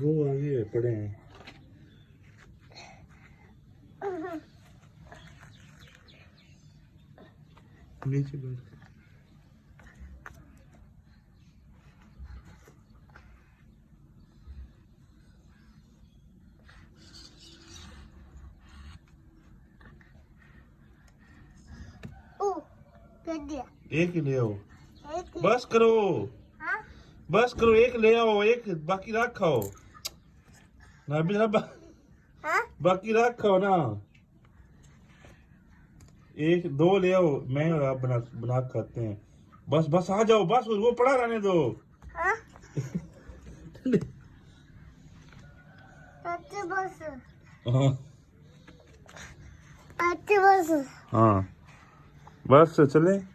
वो आगे पड़े हैं। नीचे बैठ। एक ही ले आओ। बस करो। हाँ? बस करो, एक ले आओ, एक बाकी रखो ना भी ना हाँ? बाकी रखो ना। एक दो ले आओ, मैं और आप बना बना के खाते हैं। बस बस आ जाओ, बस वो पड़ा रहने दो। हाँ? बस हाँ बस हाँ, बस चले।